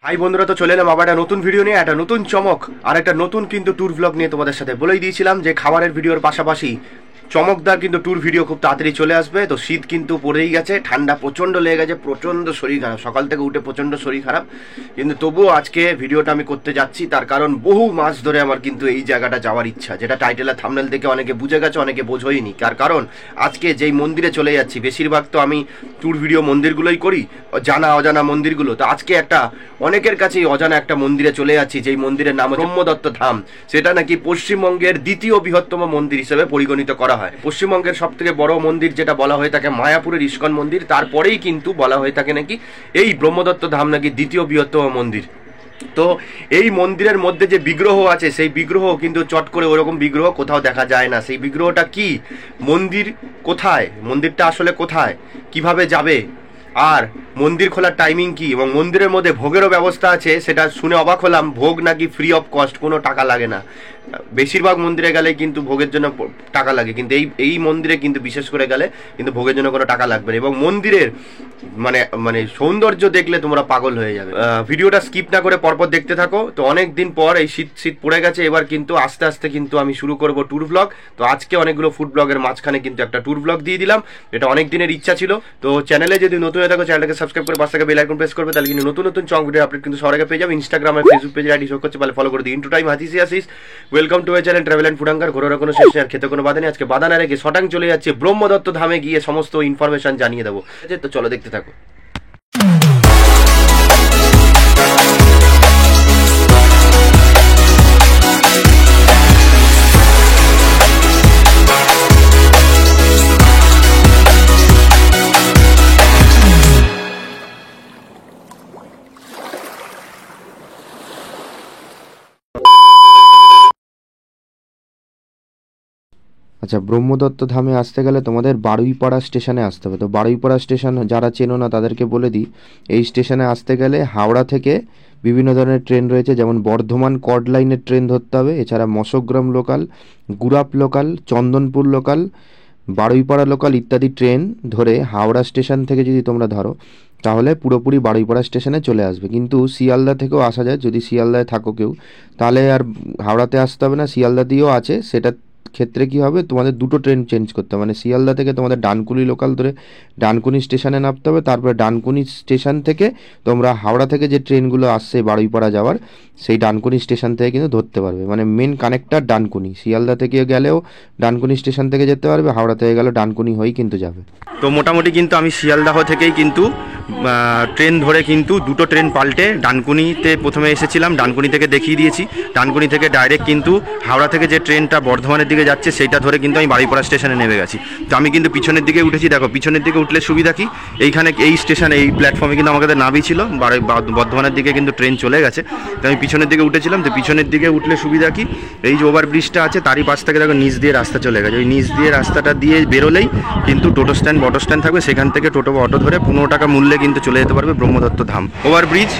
High বন্ধুরা, তো চলে এলাম আবার একটা নতুন ভিডিও নিয়ে, একটা নতুন চমক আর একটা নতুন কিন্তু ট্যুর ব্লগ নিয়ে। তোমাদের সাথে বলেই দিয়েছিলাম যে খাবারের ভিডিওর পাশাপাশি চমকদার কিন্তু ট্যুর ভিডিও খুব তাড়াতাড়ি চলে আসবে। তো শীত কিন্তু পড়েই গেছে, ঠান্ডা প্রচণ্ড লেগে গেছে, প্রচণ্ড শরীর খারাপ, সকাল থেকে উঠে প্রচণ্ড শরীর খারাপ। কিন্তু তবুও আজকে ভিডিওটা আমি করতে যাচ্ছি, তার কারণ বহু মাস ধরে আমার কিন্তু এই জায়গাটা যাওয়ার ইচ্ছা, যেটা টাইটেল আর থাম্বনেল থেকে অনেকে বুঝে গেছে, অনেকে বোঝোইনি। তার কারণ আজকে যেই মন্দিরে চলে যাচ্ছি, বেশিরভাগ তো আমি ট্যুর ভিডিও মন্দিরগুলোই করি, জানা অজানা মন্দিরগুলো। তো আজকে একটা অনেকের কাছেই অজানা একটা মন্দিরে চলে যাচ্ছি, যেই মন্দিরের নাম ব্রহ্মদত্ত ধাম। সেটা নাকি পশ্চিমবঙ্গের দ্বিতীয় বৃহত্তম মন্দির হিসেবে পরিগণিত করা হয়। পশ্চিমবঙ্গের সব থেকে বড় মন্দির যেটা বলা হয়ে থাকে মায়াপুরের ইস্কন মন্দির, তারপরেই কিন্তু বলা হয়ে থাকে নাকি এই ব্রহ্মদত্ত ধাম নাকি দ্বিতীয় বৃহত্তম মন্দির। তো এই মন্দিরের মধ্যে যে বিগ্রহ আছে, সেই বিগ্রহ কিন্তু চট করে ওরকম বিগ্রহ কোথাও দেখা যায় না। সেই বিগ্রহটা কি, মন্দির কোথায়, মন্দিরটা আসলে কোথায়, কিভাবে যাবে, আর মন্দির খোলার টাইমিং কি, এবং মন্দিরের মধ্যে ভোগেরও ব্যবস্থা আছে, সেটা শুনে অবাক হলাম। ভোগ নাকি ফ্রি অফ কস্ট, কোনো টাকা লাগে না। বেশিরভাগ মন্দিরে গেলে কিন্তু ভোগের জন্য টাকা লাগে, কিন্তু এই মন্দিরে কিন্তু বিশেষ করে গেলে কিন্তু ভোগের জন্য কোনো টাকা লাগবে না। এবং মন্দিরের মানে সৌন্দর্য দেখলে তোমরা পাগল হয়ে যাবে। ভিডিওটা স্কিপ না করে পরপর দেখতে থাকো। তো অনেক দিন পর এই শীত পড়ে গেছে, এবার কিন্তু আস্তে আস্তে কিন্তু আমি শুরু করব ট্যুর ব্লগ। তো আজকে অনেকগুলো ফুড ব্লগের মাঝখানে কিন্তু একটা ট্যুর ব্লগ দিয়ে দিলাম, এটা অনেক দিনের ইচ্ছা ছিল। তো চ্যানেলে যদি নতুন হয়ে থাকো, চ্যানেলটাকে সাবস্ক্রাইব করে পাশে বেল আইকন প্রেস করবে, তাহলে কিন্তু নতুন নতুন চমক ভিডিও আপডেট কিন্তু সবার আগে পেয়ে যাবে। ইনস্টাগ্রাম আর ফেসবুক পেজের আইডি শো করছে, তাহলে ফলো করে দিই। ইন্টু টাইম হাতিসি আসিস, welcome to my channel travel and food hunger. ঘোরার কোনো শেষ নেই আর খেতে কোনো বাধা নেই। আজকে বাধা না রেখে শটাং চলে যাচ্ছে ব্রহ্মদত্ত ধামে, গিয়ে সমস্ত ইনফরমেশন জানিয়ে দেবো। তো চলো দেখতে থাকো। আচ্ছা, ব্রহ্মদত্ত ধামে আসতে গেলে তোমাদের বারুইপাড়া স্টেশনে আসতে হবে। তো বারুইপাড়া স্টেশন যারা চেনো না তাদেরকে বলে দিই, এই স্টেশনে আসতে গেলে হাওড়া থেকে বিভিন্ন ধরনের ট্রেন রয়েছে, যেমন বর্ধমান কর্ড লাইনের ট্রেন ধরতে হবে, এছাড়া Masagram local, Gurap local, Chandanpur local, Baruipara local ইত্যাদি ট্রেন ধরে হাওড়া স্টেশন থেকে যদি তোমরা ধরো, তাহলে পুরোপুরি বারুইপাড়া স্টেশনে চলে আসবে। কিন্তু শিয়ালদা থেকেও আসা যায়, যদি শিয়ালদায় থাকো কেউ, তাহলে আর হাওড়াতে আসতে হবে না, শিয়ালদা দিয়েও আছে। সেটা ক্ষেত্রে কি হবে, তোমাদের দুটো ট্রেন চেঞ্জ করতে হবে। মানে শিয়ালদা থেকে তোমাদের ডানকুনি লোকাল ধরে ডানকুনি স্টেশনে নামতে হবে, তারপরে ডানকুনি স্টেশন থেকে তোমরা হাওড়া থেকে যে ট্রেনগুলো আসছে বারুইপাড়া যাওয়ার, সেই ডানকুনি স্টেশন থেকে কিন্তু ধরতে পারবে। মানে মেন কানেক্টার ডানকুনি, শিয়ালদা থেকে গেলেও ডানকুনি স্টেশন থেকে যেতে পারবে, হাওড়া থেকে গেলেও ডানকুনি হয়েই কিন্তু যাবে। তো মোটামুটি কিন্তু আমি শিয়ালদাহ থেকেই কিন্তু ট্রেন ধরে কিন্তু দুটো ট্রেন পাল্টে ডানকুনিতে প্রথমে এসেছিলাম, ডানকুনি থেকে দেখিয়ে দিয়েছি। ডানকুনি থেকে ডাইরেক্ট কিন্তু হাওড়া থেকে যে ট্রেনটা বর্ধমানের দিকে যাচ্ছে সেইটা ধরে কিন্তু আমি বারুইপাড়া স্টেশনে নেমে গেছি। তো আমি কিন্তু পিছনের দিকে উঠেছি, দেখো পিছনের দিকে উঠলে সুবিধা কি, এইখানে এই স্টেশন এই প্ল্যাটফর্মে কিন্তু আমাদের নাবি ছিল, বর্ধমানের দিকে কিন্তু ট্রেন চলে গেছে। তো আমি পিছনের দিকে উঠেছিলাম। তো পিছনের দিকে উঠলে সুবিধা কি, এই যে ওভারব্রিজটা আছে তারই পাশ থেকে দেখো নিচ দিয়ে রাস্তা চলে গেছে, ওই নিচ দিয়ে রাস্তাটা দিয়ে বেরোলেই কিন্তু টোটো স্ট্যান্ড অটো স্ট্যান্ড থাকবে, সেখান থেকে টোটো বা অটো ধরে 15 টাকা মূল্যে কিন্তু চলে যেতে পারবে ব্রহ্মদত্ত ধাম। ওভারব্রিজ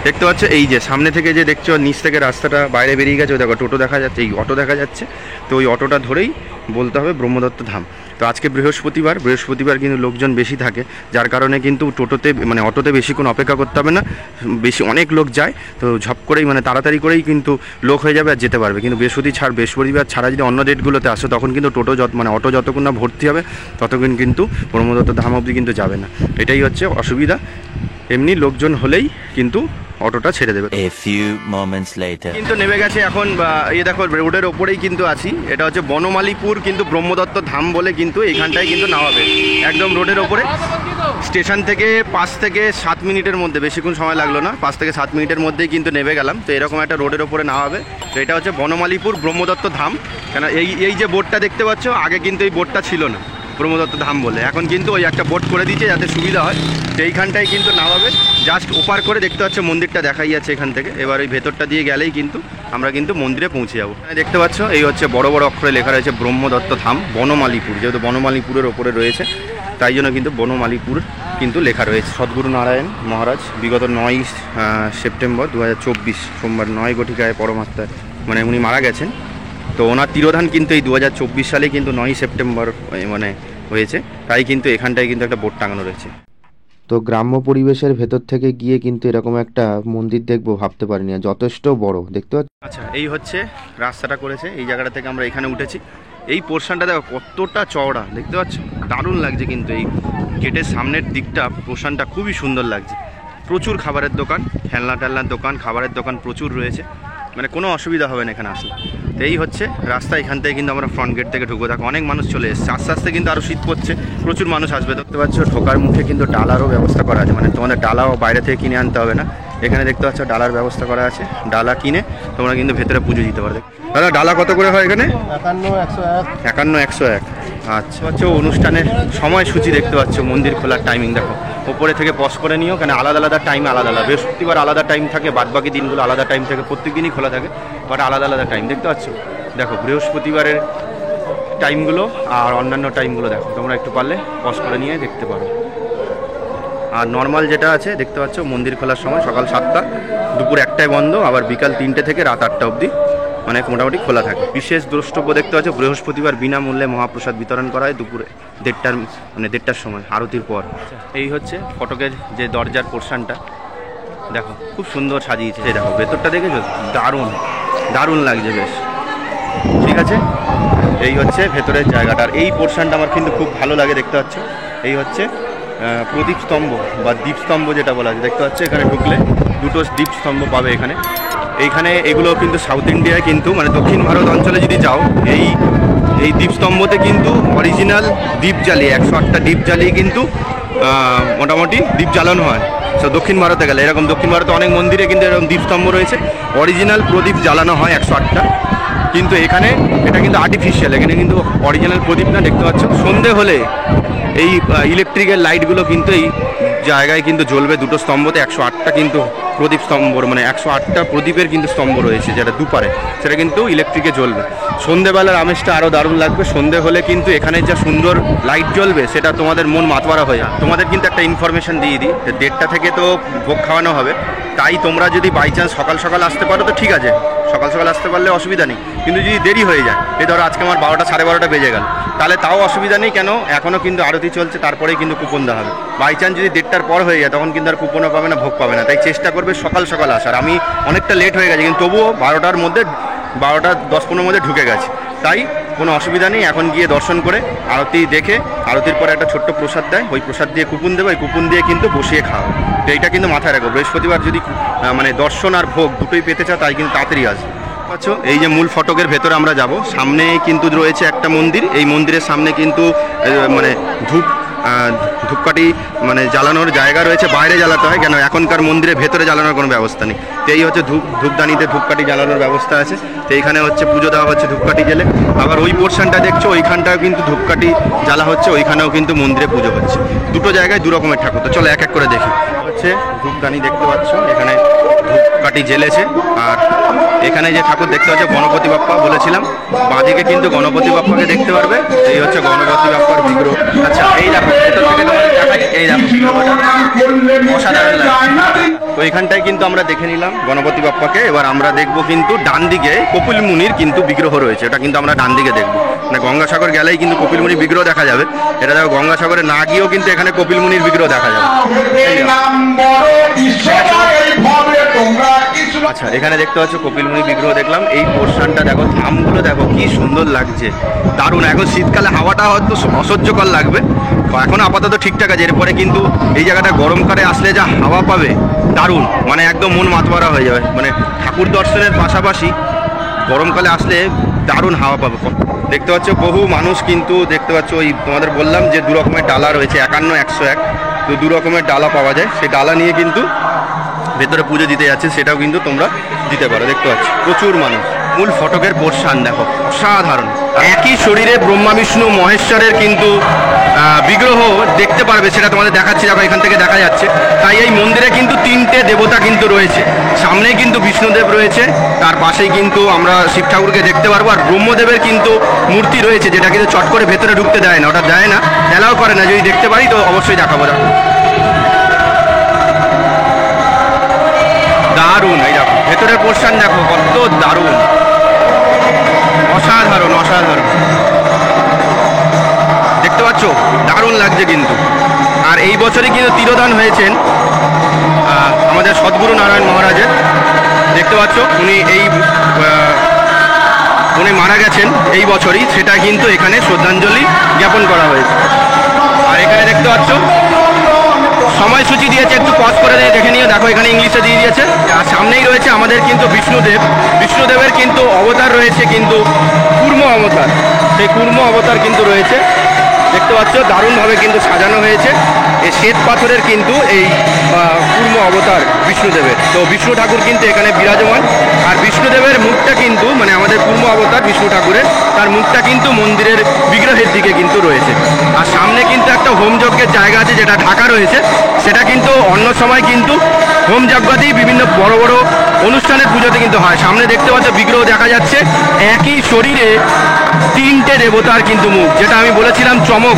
দেখতে পাচ্ছ, এই যে সামনে থেকে যে দেখছো নিচ থেকে রাস্তাটা বাইরে বেরিয়ে গেছে, ওই দেখো টোটো দেখা যাচ্ছে, এই অটো দেখা যাচ্ছে। তো ওই অটোটা ধরেই বলতে হবে ব্রহ্মদত্ত ধাম। তো আজকে বৃহস্পতিবার কিন্তু লোকজন বেশি থাকে, যার কারণে কিন্তু টোটোতে মানে অটোতে বেশিক্ষণ অপেক্ষা করতে হবে না, অনেক লোক যায়। তো ঝপ করেই মানে তাড়াতাড়ি করেই কিন্তু লোক হয়ে যাবে আর যেতে পারবে। কিন্তু বৃহস্পতিবার ছাড়া যদি অন্য ডেটগুলোতে আসো, তখন কিন্তু অটো যতক্ষণ না ভর্তি হবে ততক্ষণ কিন্তু ব্রহ্মদত্ত ধাম অবধি কিন্তু যাবে না। এটাই হচ্ছে অসুবিধা। এমনি লোকজন হলেই কিন্তু অটোটা ছেড়ে দেবে। কিন্তু নেমে গেছে এখন, এই দেখো রোডের ওপরেই কিন্তু আছি। এটা হচ্ছে বনমালীপুর কিন্তু ব্রহ্মদত্ত ধাম বলে কিন্তু এইখানটায় কিন্তু নামাবে, একদম রোডের ওপরে। স্টেশন থেকে 5 থেকে 7 মিনিটের মধ্যে, বেশিক্ষণ সময় লাগলো না, 5 থেকে 7 মিনিটের মধ্যেই কিন্তু নেমে গেলাম। তো এরকম একটা রোডের ওপরে নামাবে। তো এটা হচ্ছে বনমালীপুর ব্রহ্মদত্ত ধাম। কেন এই যে বোর্ডটা দেখতে পাচ্ছ, আগে কিন্তু এই বোর্ডটা ছিল না ব্রহ্মদত্ত ধাম বলে, এখন কিন্তু ওই একটা বোর্ড করে দিয়েছে যাতে সুবিধা হয়। তো এইখানটায় কিন্তু নামাবে, জাস্ট ওপার করে দেখতে পাচ্ছ মন্দিরটা দেখাই যাচ্ছে এখান থেকে। এবার ওই ভেতরটা দিয়ে গেলেই কিন্তু আমরা কিন্তু মন্দিরে পৌঁছে যাবো। দেখতে পাচ্ছ এই হচ্ছে বড় বড় অক্ষরে লেখা রয়েছে ব্রহ্মদত্ত ধাম বনমালীপুর, যেহেতু বনমালীপুরের ওপরে রয়েছে তাই জন্য কিন্তু বনমালীপুর কিন্তু লেখা রয়েছে। সদ্গুরু নারায়ণ মহারাজ বিগত 9 সেপ্টেম্বর 2024 সোমবার 9 গঠিকায় পরমাত্মায় মানে উনি মারা গেছেন। তো ওনার তিরোধান কিন্তু এই 2024 সালে কিন্তু 9 সেপ্টেম্বর মানে হয়েছে, তাই কিন্তু এখানটায় কিন্তু একটা বোর্ড টাঙানো রয়েছে। তো গ্রাম্য পরিবেশের ভেতর থেকে গিয়ে কিন্তু এরকম একটা মন্দির দেখবো ভাবতে পারিনি, আর যথেষ্ট বড় দেখতে পাচ্ছি। আচ্ছা, এই হচ্ছে রাস্তাটা করেছে, এই জায়গাটা থেকে আমরা এখানে উঠেছি। এই পোর্শনটা দেখো কতটা চওড়া, দেখতে পাচ্ছ, দারুণ লাগছে কিন্তু এই গেটের সামনের দিকটা পোর্শনটা খুবই সুন্দর লাগছে। প্রচুর খাবারের দোকান, খেলনা টেলনার দোকান, খাবারের দোকান প্রচুর রয়েছে, মানে কোনো অসুবিধা হবে না এখানে আসলে। তো এই হচ্ছে রাস্তা, এখান থেকে কিন্তু আমরা ফ্রন্ট গেট থেকে ঢুকবো। দেখো অনেক মানুষ চলে এসছে, আস্তে আস্তে কিন্তু আরও শীত করছে, প্রচুর মানুষ আসবে। দেখতে পাচ্ছ ঢোকার মুখে কিন্তু ডালারও ব্যবস্থা করা আছে, মানে তোমাদের ডালাও বাইরে থেকে কিনে আনতে হবে না। এখানে দেখতে পাচ্ছ ডালার ব্যবস্থা করা আছে, ডালা কিনে তোমরা কিন্তু ভেতরে পুজো দিতে পারবে। দাদা ডালা কত করে হয় এখানে? 51, 101। আচ্ছা হচ্ছে অনুষ্ঠানের সময়সূচি দেখতে পাচ্ছ, মন্দির খোলার টাইমিং দেখো ওপরে থেকে পজ করে নিও, কেন আলাদা আলাদা টাইম, আলাদা আলাদা। বৃহস্পতিবার আলাদা টাইম থাকে, বাদবাকি দিনগুলো আলাদা টাইম থাকে, প্রত্যেক দিনই খোলা থাকে, বাট আলাদা আলাদা টাইম দেখতে পাচ্ছ। দেখো বৃহস্পতিবারের টাইমগুলো আর অন্যান্য টাইমগুলো দেখো, তোমরা একটু পারলে পজ করে নিয়ে দেখতে পারো। আর নর্মাল যেটা আছে দেখতে পাচ্ছ, মন্দির খোলার সময় সকাল 7টা, দুপুর 1টায় বন্ধ, আবার বিকাল 3টে থেকে রাত 8টা অবধি মানে মোটামুটি খোলা থাকে। বিশেষ দ্রষ্টব্য দেখতে পাচ্ছ, বৃহস্পতিবার বিনামূল্যে মহাপ্রসাদ বিতরণ করা হয় দুপুরে 1:30টার সময় আরতির পর। এই হচ্ছে ফটকের যে দরজার পোর্শনটা, দেখো খুব সুন্দর সাজিয়েছে। এই দেখো ভেতরটা দেখেছো, দারুণ দারুণ লাগছে বেশ, ঠিক আছে। এই হচ্ছে ভেতরের জায়গাটার এই পোর্শনটা আমার কিন্তু খুব ভালো লাগে, দেখতে পাচ্ছ। এই হচ্ছে প্রদীপ স্তম্ভ বা দীপস্তম্ভ যেটা বলা যায়, দেখতে পাচ্ছ এখানে ঢুকলে দুটো দীপস্তম্ভ পাবে এইখানে এগুলো কিন্তু সাউথ ইন্ডিয়ায় কিন্তু মানে দক্ষিণ ভারত অঞ্চলে যদি যাও, এই দীপস্তম্ভতে কিন্তু অরিজিনাল দ্বীপ জ্বালিয়ে 108টা দ্বীপ জ্বালিয়ে কিন্তু মোটামুটি দ্বীপ জ্বালানো হয়। সো দক্ষিণ ভারতে গেলে এরকম, দক্ষিণ ভারতে অনেক মন্দিরে কিন্তু এরকম দীপস্তম্ভ রয়েছে, অরিজিনাল প্রদীপ জ্বালানো হয় 108টা। কিন্তু এখানে এটা কিন্তু আর্টিফিশিয়াল, এখানে কিন্তু অরিজিনাল প্রদীপ না, দেখতে পাচ্ছ। সন্ধে হলে এই ইলেকট্রিকের লাইটগুলো কিন্তু এই জায়গায় কিন্তু জ্বলবে, দুটো স্তম্ভতে 108টা কিন্তু প্রদীপ স্তম্ভ, মানে 108টা প্রদীপের কিন্তু স্তম্ভ রয়েছে, যেটা দুপারে সেটা কিন্তু ইলেকট্রিকে জ্বলবে। সন্ধেবেলার আমেজটা আরও দারুণ লাগবে। সন্ধে হলে কিন্তু এখানে যা সুন্দর লাইট জ্বলবে, সেটা তোমাদের মন মাতোয়ারা হয়ে যায়। তোমাদের কিন্তু একটা ইনফরমেশন দিয়ে দিই, 1:30টা থেকে তো ভোগ খাওয়ানো হবে, তাই তোমরা যদি বাই চান্স সকাল সকাল আসতে পারো তো ঠিক আছে, সকাল সকাল আসতে পারলে অসুবিধা নেই। কিন্তু যদি দেরি হয়ে যায়, এই ধরো আজকে আমার 12টা 12:30 বেজে গেল, তাহলে তাও অসুবিধা নেই, কেন এখনও কিন্তু আরতি চলছে, তারপরেই কিন্তু কুপন দেওয়া হবে। বাই চান্স যদি 1:30টার পর হয়ে যায়, তখন কিন্তু আর কুপনও পাবে না, ভোগ পাবে না। তাই চেষ্টা করবে সকাল সকাল আসার। আমি অনেকটা লেট হয়ে গেছে, কিন্তু তবুও 12টার মধ্যে 12টা 10-15 মধ্যে ঢুকে গেছে, তাই কোনো অসুবিধা নেই। এখন গিয়ে দর্শন করে আরতি দেখে, আরতির পরে একটা ছোট্ট প্রসাদ দেয়, ওই প্রসাদ দিয়ে কুপন দেবে, ওই কুপন দিয়ে কিন্তু বসিয়ে খাওয়া। তো এইটা কিন্তু মাথায় রাখো, বৃহস্পতিবার যদি মানে দর্শন আর ভোগ দুটোই পেতে চাও, তাই কিন্তু তাড়াতাড়ি আসবে। আচ্ছা, এই যে মূল ফটকের ভেতরে আমরা যাব, সামনে কিন্তু রয়েছে একটা মন্দির, এই মন্দিরের সামনে কিন্তু মানে ধূপকাঠি মানে জ্বালানোর জায়গা রয়েছে, বাইরে জ্বালাতে হয়, কেন এখনকার মন্দিরের ভেতরে জ্বালানোর কোনো ব্যবস্থা নেই। তো এই হচ্ছে ধূপদানিতে ধূপকাঠি জ্বালানোর ব্যবস্থা আছে। তো এইখানে হচ্ছে পুজো দেওয়া হচ্ছে ধূপকাঠি জেলে। আবার ওই পোর্শনটা দেখছো, ওইখানটাও কিন্তু ধূপকাঠি জ্বালা হচ্ছে, ওইখানেও কিন্তু মন্দিরে পুজো হচ্ছে। দুটো জায়গায় দু রকমের ঠাকুর। তো চলো এক এক করে দেখি। হচ্ছে ধূপদানি দেখতে পাচ্ছ, এখানে ধূপকাঠি জ্বেলেছে। আর এখানে যে ঠাকুর দেখতে পাচ্ছ গণপতি বাপ্পা বলেছিলাম, বাঁদিকে কিন্তু গণপতি বাপ্পাকে দেখতে পারবে। এই হচ্ছে গণপতি বাপ্পার বিগ্রহ। আচ্ছা এই দেখো, এই দেখো অসাধারণ লাগে। তো এখানটায় কিন্তু আমরা দেখে নিলাম গণপতি বাপ্পাকে। এবার আমরা দেখবো কিন্তু ডান দিকে কপিল মুনির কিন্তু বিগ্রহ রয়েছে, এটা কিন্তু আমরা ডান দিকে দেখবো। মানে গঙ্গাসাগর গেলেই কিন্তু কপিল মুনির বিগ্রহ দেখা যাবে। এটা দেখো গঙ্গাসাগরে না গিয়েও কিন্তু এখানে কপিল মুনির বিগ্রহ দেখা যাবে। আচ্ছা এখানে দেখতে পাচ্ছ কপিল মুনির বিগ্রহ দেখলাম। এই পোর্শনটা দেখো, থামগুলো দেখো কি সুন্দর লাগছে, দারুণ। এখন শীতকালে হাওয়াটা হয়তো অসহ্যকর লাগবে, এখন আপাতত ঠিকঠাক আছে। এরপরে কিন্তু এই জায়গাটা গরমকালে আসলে যা হাওয়া পাবে, দারুণ, মানে একদম মন মাতোয়ারা হয়ে যাবে। মানে ঠাকুর দর্শনের পাশাপাশি গরমকালে আসলে দারুণ হাওয়া পাবে। দেখতে পাচ্ছ বহু মানুষ কিন্তু দেখতে পাচ্ছ, ওই তোমাদের বললাম যে দু রকমের ডালা রয়েছে, 51, 101। তো দু রকমের ডালা পাওয়া যায়, সেই ডালা নিয়ে কিন্তু ভেতরে পুজো দিতে যাচ্ছে, সেটাও কিন্তু তোমরা দিতে পারো। দেখতে পাচ্ছ প্রচুর মানুষ। মূল ফটকের পোর্শন দেখো অসাধারণ। একই শরীরে ব্রহ্মা বিষ্ণু মহেশ্বরের কিন্তু বিগ্রহ দেখতে পারবে, সেটা তোমাদের দেখাচ্ছি। দেখো এখান থেকে দেখা যাচ্ছে। তাই এই মন্দিরে কিন্তু 3টে দেবতা কিন্তু রয়েছে। সামনেই কিন্তু বিষ্ণুদেব রয়েছে, তার পাশেই কিন্তু আমরা শিব ঠাকুরকে দেখতে পারবো। আর ব্রহ্মদেবের কিন্তু মূর্তি রয়েছে, যেটা কিন্তু চট করে ভেতরে ঢুকতে দেয় না, ওটা দেয় না, অ্যালাউ করে না। যদি দেখতে পারি তো অবশ্যই দেখাবো। দেখো দারুণ, এই দেখো ভেতরের পোর্শন দেখো কত দারুণ, অসাধারণ অসাধারণ। দেখতে পাচ্ছ দারুণ লাগছে কিন্তু। আর এই বছরই কিন্তু তিরোধান হয়েছেন আমাদের সদ্গুরু নারায়ণ মহারাজের। দেখতে পাচ্ছ উনি মারা গেছেন এই বছরই, সেটা কিন্তু এখানে শ্রদ্ধাঞ্জলি জ্ঞাপন করা হয়েছে। আর এখানে দেখতে পাচ্ছ সময়সূচি দিয়েছে, একটু পজ করে দেখে নিও, দেখো এখানে ইংলিশে দিয়ে দিয়েছে। আর সামনেই রয়েছে আমাদের কিন্তু বিষ্ণুদেবের কিন্তু অবতার রয়েছে, কিন্তু কুর্ম অবতার, সেই কুর্ম অবতার কিন্তু রয়েছে। দেখতে পাচ্ছ দারুণভাবে কিন্তু সাজানো হয়েছে। এই শ্বেত পাথরের কিন্তু এই কুর্ম অবতার বিষ্ণুদেবের। তো বিষ্ণু ঠাকুর কিন্তু এখানে বিরাজমান। আর বিষ্ণুদেবের মুখটা কিন্তু মানে আমাদের কুর্ম অবতার বিষ্ণু ঠাকুরের, তার মুখটা কিন্তু মন্দিরের বিগ্রহের দিকে কিন্তু রয়েছে। আর সামনে কিন্তু একটা হোমযজ্ঞের জায়গা আছে যেটা ঢাকা রয়েছে, সেটা কিন্তু অন্য সময় কিন্তু হোমযজ্ঞতেই বিভিন্ন বড় বড় অনুষ্ঠানের পুজোতে কিন্তু হয়। সামনে দেখতে পাচ্ছ বিগ্রহ দেখা যাচ্ছে, একই শরীরে 3টে দেবতার কিন্তু মুখ, যেটা আমি বলেছিলাম চমক,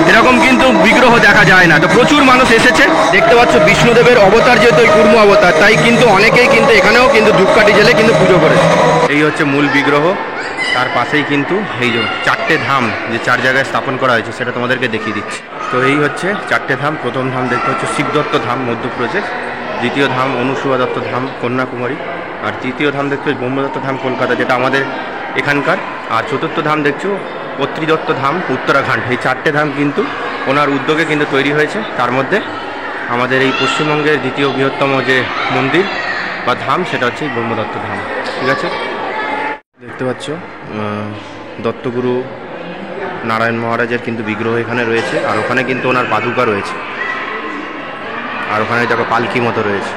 এরকম কিন্তু বিগ্রহ দেখা যায় না। তো প্রচুর মানুষ এসেছে। দেখতে পাচ্ছ বিষ্ণুদেবের অবতার যেহেতু ওই কুর্ম অবতার, তাই কিন্তু অনেকেই কিন্তু এখানেও কিন্তু ধূপকাঠি জেলে কিন্তু পুজো করেছে। এই হচ্ছে মূল বিগ্রহ, তার পাশেই কিন্তু এই যে 4টে ধাম যে 4 জায়গায় স্থাপন করা হয়েছে সেটা তোমাদেরকে দেখিয়ে দিচ্ছি। তো এই হচ্ছে 4টে ধাম। প্রথম ধাম দেখতে হচ্ছে শিবদত্ত ধাম মধ্যপ্রদেশ, দ্বিতীয় ধাম অনুসুয়া দত্ত ধাম কন্যাকুমারী, আর তৃতীয় ধাম দেখছো ব্রহ্মদত্ত ধাম কলকাতা, যেটা আমাদের এখানকার। আর চতুর্থ ধাম দেখছো পত্রিদত্ত ধাম উত্তরাখণ্ড। এই 4টে ধাম কিন্তু ওনার উদ্যোগে কিন্তু তৈরি হয়েছে। তার মধ্যে আমাদের এই পশ্চিমবঙ্গের দ্বিতীয় বৃহত্তম যে মন্দির বা ধাম সেটা হচ্ছে ব্রহ্মদত্ত ধাম। ঠিক আছে, দেখতে পাচ্ছ দত্তগুরু নারায়ণ মহারাজের কিন্তু বিগ্রহ এখানে রয়েছে। আর ওখানে কিন্তু ওনার পাদুকা রয়েছে, আর ওখানে দেখো পালকি মতো রয়েছে।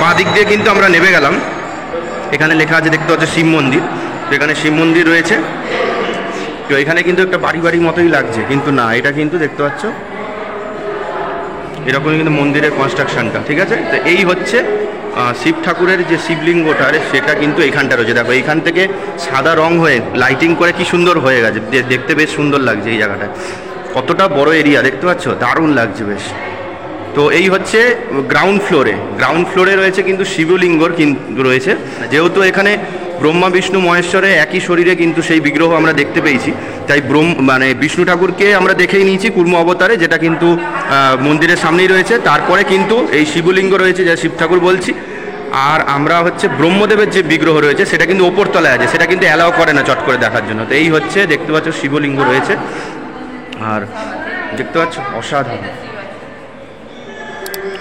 বাঁ দিক দিয়ে কিন্তু আমরা নেমে গেলাম, এখানে লেখা আছে দেখতে পাচ্ছ শিব মন্দির। তো এখানে শিব মন্দির রয়েছে। তো এখানে কিন্তু একটা বাড়ি বাড়ির মতোই লাগছে, কিন্তু না, এটা কিন্তু দেখতে পাচ্ছ এরকমই কিন্তু মন্দিরের কনস্ট্রাকশনটা। ঠিক আছে, তো এই হচ্ছে শিব ঠাকুরের যে শিবলিঙ্গটা সেটা কিন্তু এইখানটা রয়েছে। দেখো এইখান থেকে সাদা রং হয়ে লাইটিং করে কি সুন্দর হয়ে গেছে, দেখতে বেশ সুন্দর লাগছে। এই জায়গাটা কতটা বড় এরিয়া দেখতে পাচ্ছ, দারুণ লাগছে বেশ। তো এই হচ্ছে গ্রাউন্ড ফ্লোরে রয়েছে কিন্তু শিবলিঙ্গর কিন্তু রয়েছে। যেহেতু এখানে ব্রহ্মা বিষ্ণু মহেশ্বরে একই শরীরে কিন্তু সেই বিগ্রহ আমরা দেখতে পেয়েছি, তাই বিষ্ণু ঠাকুরকে আমরা দেখেই নিয়েছি কুর্ম অবতারে, যেটা কিন্তু মন্দিরের সামনেই রয়েছে। তারপরে কিন্তু এই শিবলিঙ্গ রয়েছে, যা শিব ঠাকুর বলছি। আর আমরা হচ্ছে ব্রহ্মদেবের যে বিগ্রহ রয়েছে সেটা কিন্তু ওপরতলায় আছে, সেটা কিন্তু অ্যালাউ করে না চট করে দেখার জন্য। তো এই হচ্ছে দেখতে পাচ্ছ শিবলিঙ্গ রয়েছে, আর দেখতে পাচ্ছ অসাধারণ।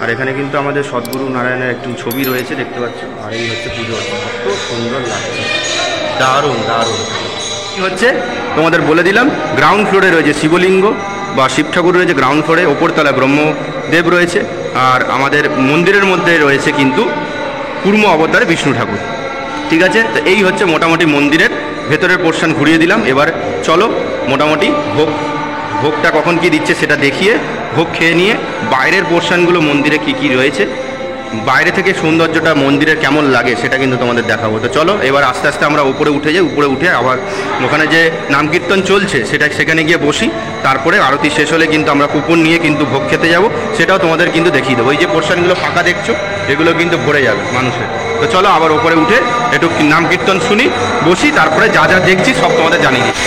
আর এখানে কিন্তু আমাদের সদ্গুরু নারায়ণের একটি ছবি রয়েছে দেখতে পাচ্ছ। আর এই হচ্ছে পুজো, কত সুন্দর লাগছে, দারুণ দারুণ। কি হচ্ছে তোমাদের বলে দিলাম, গ্রাউন্ড ফ্লোরে রয়েছে শিবলিঙ্গ বা শিব ঠাকুর রয়েছে গ্রাউন্ড ফ্লোরে, ওপরতলায় ব্রহ্মদেব রয়েছে। আর আমাদের মন্দিরের মধ্যে রয়েছে কিন্তু কুর্ম অবতারে বিষ্ণু ঠাকুর। ঠিক আছে, তো এই হচ্ছে মোটামুটি মন্দিরের ভেতরের পোর্শন ঘুরিয়ে দিলাম। এবার চলো মোটামুটি ভোগটা কখন কি দিচ্ছে সেটা দেখিয়ে ভোগ খেয়ে নিয়ে বাইরের পোর্শনগুলো মন্দিরে কি কি রয়েছে, বাইরে থেকে সৌন্দর্যটা মন্দিরের কেমন লাগে সেটা কিন্তু তোমাদের দেখাবো। তো চলো এবার আস্তে আস্তে আমরা উপরে উঠে যাই। উপরে উঠে আবার ওখানে যে নাম কীর্তন চলছে সেখানে গিয়ে বসি। তারপরে আরতি শেষ হলে কিন্তু আমরা কুপন নিয়ে কিন্তু ভোগ খেতে যাব, সেটাও তোমাদের কিন্তু দেখিয়ে দেবো। এই যে পোর্শনগুলো ফাঁকা দেখছো এগুলো কিন্তু ভরে যাবে মানুষের। তো চলো আবার উপরে উঠে একটু নাম কীর্তন শুনি, বসি, তারপরে যা যা দেখছি সব তোমাদের জানিয়ে দিই।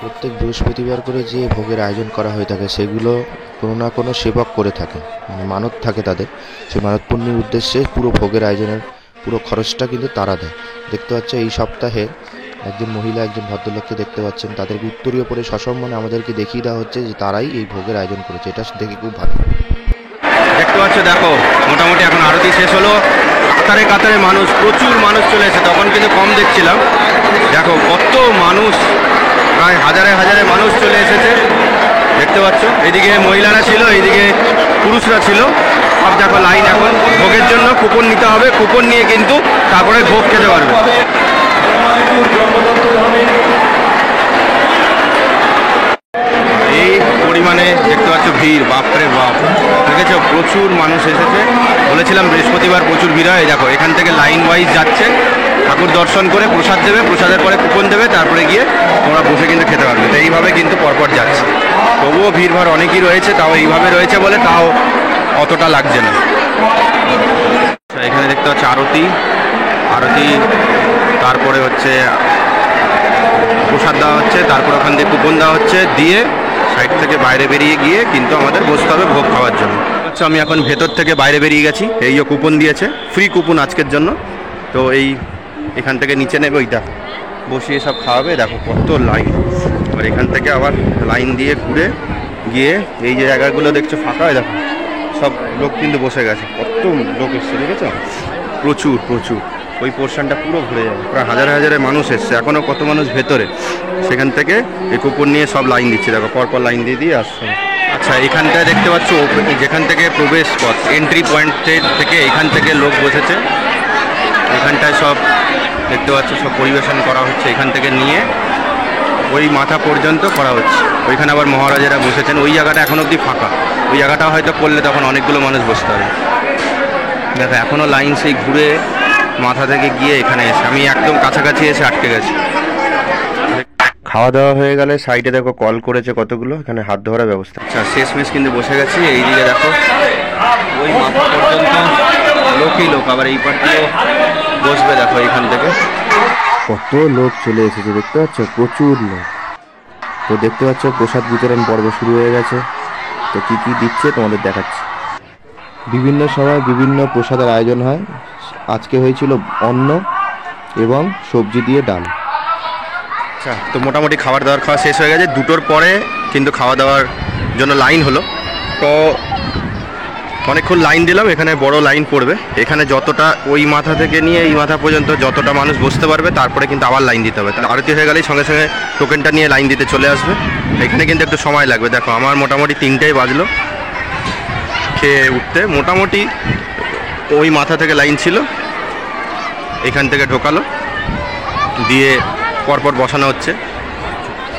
প্রত্যেক বৃহস্পতিবার করে যে ভোগের আয়োজন করা হয়ে থাকে সেগুলো কোনো না কোনো সেবক করে থাকে, মানে মানত থাকে তাদের। সেই মানত পূর্ণির উদ্দেশ্যে পুরো ভোগের আয়োজনের পুরো খরচটা কিন্তু তারা দেয়। দেখতে পাচ্ছ এই সপ্তাহে একজন মহিলা একজন ভদ্রলোককে দেখতে পাচ্ছেন, তাদেরকে উত্তরীয় পরে সসম্মানে আমাদেরকে দেখিয়ে দেওয়া হচ্ছে যে তারাই এই ভোগের আয়োজন করেছে। এটা দেখে খুব ভালো দেখতে পাচ্ছ। দেখো মোটামুটি এখন আরতি শেষ হলো, কাতারে কাতারে মানুষ, প্রচুর মানুষ চলে এসেছে। তখন কিন্তু কম দেখছিলাম, দেখো কত মানুষ, প্রায় হাজারে হাজারে মানুষ চলে এসেছে। দেখতে পাচ্ছ এইদিকে মহিলারা ছিল, এইদিকে পুরুষরা ছিল। সব দেখো লাইন এখন ভোগের জন্য কুপন নিতে হবে, কুপন নিয়ে কিন্তু তারপরে ভোগ খেতে পারবে। এই পরিমাণে দেখতে পাচ্ছ ভিড়, বাপরে বাপ, দেখেছো প্রচুর মানুষ এসেছে। বলেছিলাম বৃহস্পতিবার প্রচুর ভিড় হয়। দেখো এখান থেকে লাইন ওয়াইজ যাচ্ছে, ঠাকুর দর্শন করে প্রসাদ দেবে, প্রসাদের পরে কুপন দেবে, তারপরে গিয়ে তোমরা বসে কিন্তু খেতে পারবে। তো এইভাবে কিন্তু পরপর যাচ্ছে। তবুও ভিড়ভাড় অনেকই রয়েছে, তাও এইভাবে রয়েছে বলে তাও অতটা লাগছে না। এখানে দেখতে পাচ্ছ আরতি, আরতি, তারপরে হচ্ছে প্রসাদ দেওয়া হচ্ছে, তারপর ওখান থেকে কুপন দেওয়া হচ্ছে, দিয়ে সাইড থেকে বাইরে বেরিয়ে গিয়ে কিন্তু আমাদের বসতে হবে ভোগ খাওয়ার জন্য। আচ্ছা আমি এখন ভেতর থেকে বাইরে বেরিয়ে গেছি, এই যে কুপন দিয়েছে, ফ্রি কুপন আজকের জন্য। তো এই এখান থেকে নিচে নেবে, ওইটা বসিয়ে সব খাওয়াবে। দেখো কত লাইন, আর এখান থেকে আবার লাইন দিয়ে ঘুরে গিয়ে এই যে জায়গাগুলো দেখছো ফাঁকা হয়, দেখো সব লোক কিন্তু বসে গেছে, কত লোক এসছে দেখেছো, প্রচুর প্রচুর। ওই পোর্শনটা পুরো ঘুরে যাবে, প্রায় হাজার হাজারে মানুষ এসছে, এখনও কত মানুষ ভেতরে। সেখান থেকে এই কুপন নিয়ে সব লাইন দিচ্ছে, দেখো পরপর লাইন দিয়ে দিয়ে আসছে। আচ্ছা এখানটায় দেখতে পাচ্ছ যেখান থেকে প্রবেশ পথ, এন্ট্রি পয়েন্টের থেকে এখান থেকে লোক বসেছে। এখানটায় সব দেখতে পাচ্ছ সব পরিবেশন করা হচ্ছে, এখান থেকে নিয়ে ওই মাথা পর্যন্ত করা হচ্ছে। ওইখানে আবার মহারাজেরা বসেছেন, ওই জায়গাটা এখন অবধি ফাঁকা। ওই জায়গাটা হয়তো করলে তখন অনেকগুলো মানুষ বসতে পারে। দেখো এখনও লাইন সেই ঘুরে মাথা থেকে গিয়ে এখানে এসে আমি একদম কাছাকাছি এসে আটকে গেছি। খাওয়া দাওয়া হয়ে গেলে সাইডে দেখো কল করেছে কতগুলো, এখানে হাত ধরার ব্যবস্থা। আচ্ছা শেষমেশ কিন্তু বসে গেছি। এইদিকে দেখো ওই মাথা পর্যন্ত লোকই লোক, আবার এই পার্টিও বসবে। দেখো এইখান থেকে কত লোক চলে এসেছে, দেখতে পাচ্ছ প্রচুর লোক। তো দেখতে পাচ্ছ প্রসাদ বিতরণ পর্ব শুরু হয়ে গেছে। তো কি কি দিচ্ছে তোমাদের দেখাচ্ছি। বিভিন্ন সময় বিভিন্ন প্রসাদের আয়োজন হয়। আজকে হয়েছিল অন্ন এবং সবজি দিয়ে ডাল। আচ্ছা তো মোটামুটি খাবার দাবার খাওয়া শেষ হয়ে গেছে। 2টোর পরে কিন্তু খাওয়া দাওয়ার জন্য লাইন হলো। তো অনেকক্ষণ লাইন দিলাম, এখানে বড় লাইন পড়বে। এখানে যতটা ওই মাথা থেকে নিয়ে এই মাথা পর্যন্ত যতটা মানুষ বসতে পারবে, তারপরে কিন্তু আবার লাইন দিতে হবে। তাহলে আরতি হয়ে গেলেই সঙ্গে সঙ্গে টোকেনটা নিয়ে লাইন দিতে চলে আসবে। এখানে কিন্তু একটু সময় লাগবে। দেখো আমার মোটামুটি 3টাই বাজলো খেয়ে উঠতে। মোটামুটি ওই মাথা থেকে লাইন ছিল, এখান থেকে ঢোকালো, দিয়ে পরপর বসানো হচ্ছে।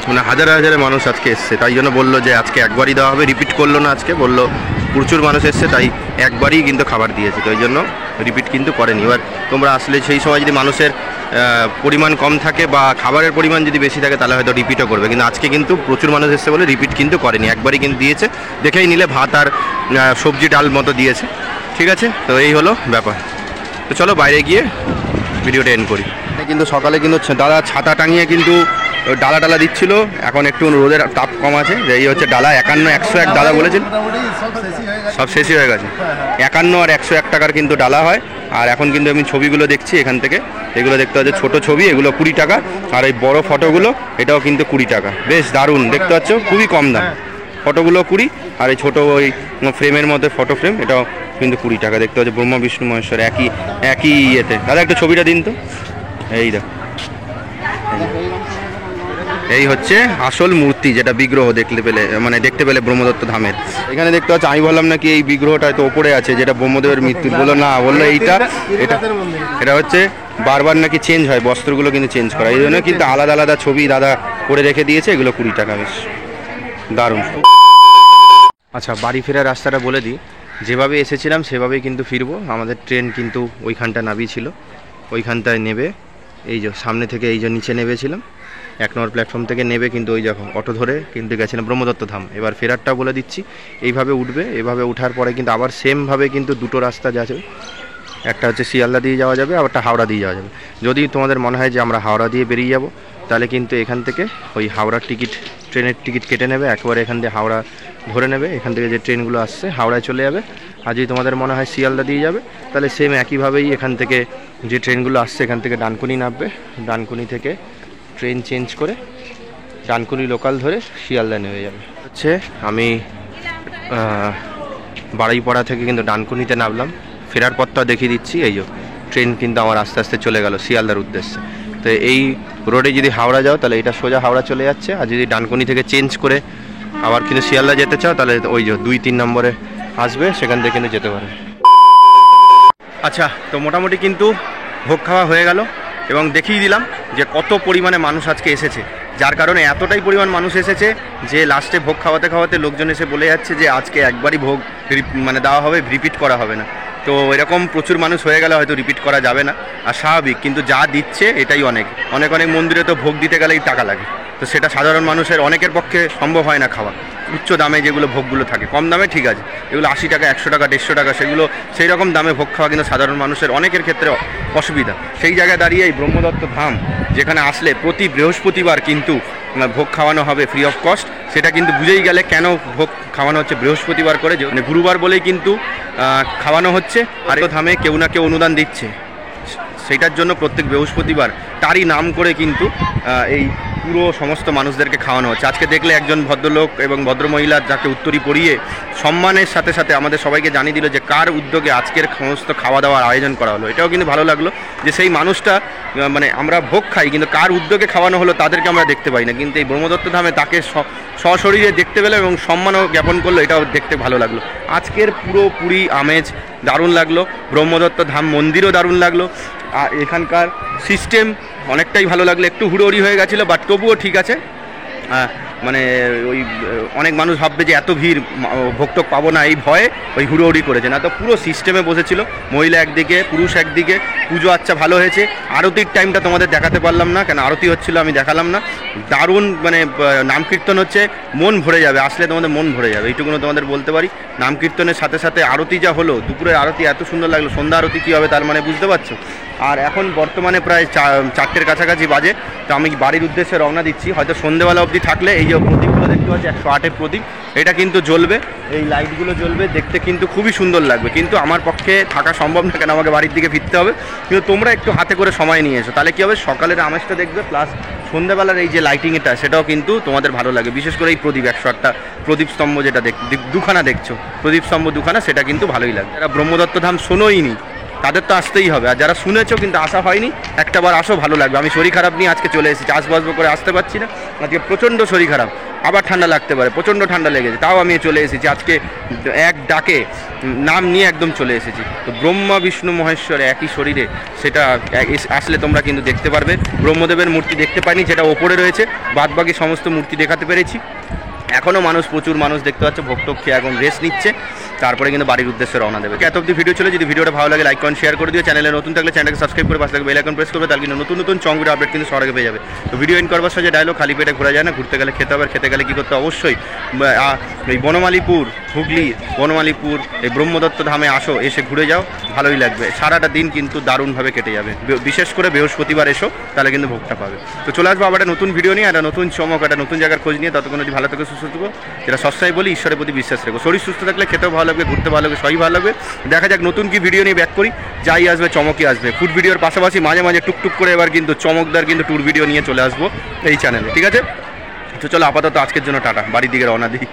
মানে হাজারে হাজারে মানুষ আজকে এসছে, তাই জন্য বললো যে আজকে একবারই দেওয়া হবে, রিপিট করলো না আজকে। বললো প্রচুর মানুষ এসছে তাই একবারই কিন্তু খাবার দিয়েছে, তো ওই জন্য রিপিট কিন্তু করেনি। এবার তোমরা আসলে সেই সময় যদি মানুষের পরিমাণ কম থাকে বা খাবারের পরিমাণ যদি বেশি থাকে তাহলে হয়তো রিপিটও করবে, কিন্তু আজকে কিন্তু প্রচুর মানুষ এসছে বলে রিপিট কিন্তু করেনি, একবারই কিন্তু দিয়েছে। দেখেই নিলে ভাত আর সবজি ডাল মতো দিয়েছে। ঠিক আছে, তো এই হলো ব্যাপার। তো চলো বাইরে গিয়ে ভিডিওটা এন্ড করি। কিন্তু সকালে কিন্তু দাদা ছাতা টাঙিয়ে কিন্তু ডালা ডালা দিচ্ছিল। এখন একটু রোদের তাপ কম আছে, এই হচ্ছে ডালা 51, 101 দাদা বলেছেন, সব শেষই হয়ে গেছে। 51 আর 101 টাকার কিন্তু ডালা হয়। আর এখন কিন্তু আমি ছবিগুলো দেখছি এখান থেকে, এগুলো দেখতে পাচ্ছি ছোটো ছবি, এগুলো 20 টাকা। আর এই বড় ফটোগুলো এটাও কিন্তু 20 টাকা। বেশ দারুণ দেখতে পাচ্ছ, খুবই কম দাম। ফটোগুলো 20, আর এই ছোটো ওই ফ্রেমের মধ্যে ফটো ফ্রেম এটাও কিন্তু 20 টাকা। দেখতে পাচ্ছি ব্রহ্মা বিষ্ণু মহেশ্বর একই ইয়েতে। দাদা একটু ছবিটা দিন তো। এই দেখো, এই হচ্ছে আসল মূর্তি, যেটা বিগ্রহ দেখতে পেলে ব্রহ্মদত্ত ধামের। এখানে দেখতে পাচ্ছি, আমি বললাম নাকি এই বিগ্রহটা হয়তো ওপরে আছে, যেটা ব্রহ্মদেবের মৃত্যুর। বললো না, বললো এটা হচ্ছে বারবার নাকি চেঞ্জ হয়, বস্ত্রগুলো কিন্তু চেঞ্জ করা, এই জন্য কিন্তু আলাদা আলাদা ছবি দাদা করে রেখে দিয়েছে। এগুলো 20 টাকা, বেশ দারুণ। আচ্ছা বাড়ি ফেরার রাস্তাটা বলে দিই, যেভাবে এসেছিলাম সেভাবেই কিন্তু ফিরবো। আমাদের ট্রেন কিন্তু ওইখানটা নামিয়েছিল, ওইখানটায় নেবে। এই যে সামনে থেকে এই যে নিচে নেবেছিলাম 1 নম্বর প্ল্যাটফর্ম থেকে নেবে, কিন্তু ওই যখন অটো ধরে কিন্তু গেছিলাম ব্রহ্মদত্ত ধাম। এবার ফেরারটা বলে দিচ্ছি, এইভাবে উঠবে। এভাবে উঠার পরে কিন্তু আবার সেমভাবে কিন্তু 2টো রাস্তা যাচ্ছে, একটা হচ্ছে শিয়ালদা দিয়ে যাওয়া যাবে, আবার একটা হাওড়া দিয়ে যাওয়া যাবে। যদি তোমাদের মনে হয় যে আমরা হাওড়া দিয়ে বেরিয়ে যাব, তাহলে কিন্তু এখান থেকে ওই হাওড়ার ট্রেনের টিকিট কেটে নেবে, একবারে এখান থেকে হাওড়া ধরে নেবে। এখান থেকে যে ট্রেনগুলো আসছে হাওড়ায় চলে যাবে। আর যদি তোমাদের মনে হয় শিয়ালদা দিয়ে যাবে, তাহলে সেম একইভাবেই এখান থেকে যে ট্রেনগুলো আসছে এখান থেকে ডানকুনি নামবে, ডানকুনি থেকে ট্রেন চেঞ্জ করে ডানকুনি লোকাল ধরে শিয়ালদা নেমে যাবে। হচ্ছে আমি বাড়াইপাড়া থেকে কিন্তু ডানকুনিতে নামলাম। ফেরার পথটা দেখিয়ে দিচ্ছি, এই যে ট্রেন কিন্তু আমার আস্তে আস্তে চলে গেল শিয়ালদার উদ্দেশ্যে। তো এই রোডে যদি হাওড়া যাও তাহলে এটা সোজা হাওড়া চলে যাচ্ছে, আর যদি ডানকুনি থেকে চেঞ্জ করে আবার কিন্তু শিয়ালদা যেতে চাও তাহলে ওই যে 2-3 নম্বরে আসবে, সেখান থেকে কিন্তু যেতে পারে। আচ্ছা, তো মোটামুটি কিন্তু ভোগ খাওয়া হয়ে গেল এবং দেখিয়ে দিলাম যে কত পরিমাণে মানুষ আজকে এসেছে, যার কারণে এতটাই পরিমাণ মানুষ এসেছে যে লাস্টে ভোগ খাওয়াতে খাওয়াতে লোকজন এসে বলে যাচ্ছে যে আজকে একবারই ভোগ মানে দেওয়া হবে, রিপিট করা হবে না। তো এরকম প্রচুর মানুষ হয়ে গেলে হয়তো রিপিট করা যাবে না, আর স্বাভাবিক, কিন্তু যা দিচ্ছে এটাই অনেক। অনেক অনেক মন্দিরে তো ভোগ দিতে গেলেই টাকা লাগে, তো সেটা সাধারণ মানুষের অনেকের পক্ষে সম্ভব হয় না খাওয়া। উচ্চ দামে যেগুলো ভোগগুলো থাকে, কম দামে ঠিক আছে, এগুলো 80 টাকা, 100 টাকা, 150 টাকা, সেগুলো সেই রকম দামে ভোগ খাওয়া কিন্তু সাধারণ মানুষের অনেকের ক্ষেত্রে অসুবিধা। সেই জায়গায় দাঁড়িয়ে এই ব্রহ্মদত্ত ধাম যেখানে আসলে প্রতি বৃহস্পতিবার কিন্তু ভোগ খাওয়ানো হবে ফ্রি অফ কস্ট, সেটা কিন্তু বুঝেই গেলে কেন ভোগ খাওয়ানো হচ্ছে বৃহস্পতিবার করে, মানে গুরুবার বলেই কিন্তু খাওয়ানো হচ্ছে। আর এই ধামে কেউ না কেউ অনুদান দিচ্ছে, সেইটার জন্য প্রত্যেক বৃহস্পতিবার তারই নাম করে কিন্তু এই পুরো সমস্ত মানুষদেরকে খাওয়ানো হচ্ছে। আজকে দেখলে একজন ভদ্রলোক এবং ভদ্রমহিলা যাকে উত্তরী পরিয়ে সম্মানের সাথে সাথে আমাদের সবাইকে জানিয়ে দিল যে কার উদ্যোগে আজকের সমস্ত খাওয়া দাওয়ার আয়োজন করা হলো। এটাও কিন্তু ভালো লাগলো যে সেই মানুষটা, মানে আমরা ভোগ খাই কিন্তু কার উদ্যোগে খাওয়ানো হলো তাদেরকে আমরা দেখতে পাই না, কিন্তু এই ব্রহ্মদত্ত ধামে তাকে সশরীরে দেখতে পেলাম এবং সম্মানও জ্ঞাপন করলো, এটাও দেখতে ভালো লাগলো। আজকের পুরোপুরি আমেজ দারুণ লাগলো, ব্রহ্মদত্ত ধাম মন্দিরও দারুণ লাগলো, আর এখানকার সিস্টেম অনেকটাই ভালো লাগলো। একটু হুড়োহুড়ি হয়ে গেছিলো, বাট তবুও ঠিক আছে। মানে ওই অনেক মানুষ ভাববে যে এত ভিড় ভোগটোক পাবো না এই ভয়ে ওই হুড়োহুড়ি করেছে, না তো পুরো সিস্টেমে বসেছিল, মহিলা একদিকে পুরুষ একদিকে। পুজো আচ্ছা ভালো হয়েছে। আরতির টাইমটা তোমাদের দেখাতে পারলাম না, কেন আরতি হচ্ছিলো আমি দেখালাম না। দারুণ, মানে নাম কীর্তন হচ্ছে, মন ভরে যাবে, আসলে তোমাদের মন ভরে যাবে, এইটুকুনো তোমাদের বলতে পারি। নাম কীর্তনের সাথে সাথে আরতি যা হলো, দুপুরের আরতি এত সুন্দর লাগলো, সন্ধ্যা আরতি কী হবে তার মানে বুঝতে পারছো। আর এখন বর্তমানে প্রায় 4টের কাছাকাছি বাজে, তো আমি বাড়ির উদ্দেশ্যে রওনা দিচ্ছি। হয়তো সন্ধ্যেবেলা অবধি থাকলে এই যে প্রদীপগুলো দেখতে পাচ্ছি 108-এর প্রদীপ, এটা কিন্তু জ্বলবে, এই লাইটগুলো জ্বলবে, দেখতে কিন্তু খুবই সুন্দর লাগবে। কিন্তু আমার পক্ষে থাকা সম্ভব না, কেন আমাকে বাড়ির দিকে ফিরতে হবে। কিন্তু তোমরা একটু হাতে করে সময় নিয়ে এসো, তাহলে কী হবে, সকালের আমেজটা দেখবে, প্লাস সন্ধ্যাবেলার এই যে লাইটিংটা সেটাও কিন্তু তোমাদের ভালো লাগে। বিশেষ করে এই প্রদীপ 108টা প্রদীপ স্তম্ভ যেটা দুখানা দেখছো, প্রদীপ স্তম্ভ দুখানা, সেটা কিন্তু ভালোই লাগে। যারা ব্রহ্মদত্ত ধাম শোনোইনি তাদের তো আসতেই হবে, আর যারা শুনেছো কিন্তু আসা হয়নি, একটাবার আসো, ভালো লাগবে। আমি শরীর খারাপ নিয়ে আজকে চলে এসেছি, আসবাসব করে আসতে পারছি না, আজকে প্রচণ্ড শরীর খারাপ, আবার ঠান্ডা লাগতে পারে, প্রচণ্ড ঠান্ডা লেগেছে, তাও আমি চলে এসেছি আজকে, এক ডাকে নাম নিয়ে একদম চলে এসেছি। তো ব্রহ্মা বিষ্ণু মহেশ্বর একই শরীরে, সেটা আসলে তোমরা কিন্তু দেখতে পারবে। ব্রহ্মদেবের মূর্তি দেখতে পাইনি, যেটা ওপরে রয়েছে, বাদবাকি সমস্ত মূর্তি দেখাতে পেরেছি। এখনও মানুষ, প্রচুর মানুষ দেখতে পাচ্ছে, ভোগ খেয়ে এখন রেস্ট নিচ্ছে, তারপরে কিন্তু বাড়ির উদ্দেশ্যে রওনা দেবে। এত অব্দি ভিডিও চলে, যদি ভিডিওটা ভালো লাগে লাইক কমেন্ট শেয়ার করে দিও। চ্যানেলে নতুন থাকলে চ্যানেলকে সাবস্ক্রাইব করে পাশে থাকবে বেল আইকন প্রেস করবে, তাহলে কিন্তু নতুন নতুন চং ভিডিও আপডেট কিন্তু সবার আগে পেয়ে যাবে। তো ভিডিও এন্ড করবার সাথে ডায়লগ, খালি পেটে ঘোরা যায় না, ঘুরতে গেলে খেতে হবে, খেতে গেলে কী করতে অবশ্যই এই বনমালীপুর, হুগলি বনমালীপুর এই ব্রহ্মদত্ত ধামে আসো, এসে ঘুরে যাও, ভালোই লাগবে। সারাটা দিন কিন্তু দারুণভাবে কেটে যাবে, বিশেষ করে বৃহস্পতিবার এসো, তাহলে কিন্তু ভোগটা পাবে। তো চলে আসবো আবার একটা নতুন ভিডিও নিয়ে, একটা নতুন চমক, একটা নতুন জায়গার খোঁজ নিয়ে। ততক্ষণ যদি ভালো থেকে সুস্থ থাকো, যেটা সস্তায় বলি, ঈশ্বরের প্রতি বিশ্বাস রেখো। শরীর সুস্থ থাকলে খেতেও ভালো লাগবে, ঘুরতে ভালো লাগবে, সবই ভালো লাগবে। দেখা যাক নতুন কি ভিডিও নিয়ে ব্যাক করি, যাই আসবে চমকই আসবে। ফুড ভিডিওর পাশাপাশি মাঝে মাঝে টুকটুক করে এবার কিন্তু চমকদার কিন্তু ট্যুর ভিডিও নিয়ে চলে আসবো এই চ্যানেলে, ঠিক আছে? তো চলো আপাতত আজকের জন্য টাটা, বাড়ির দিকে রওনা দিই।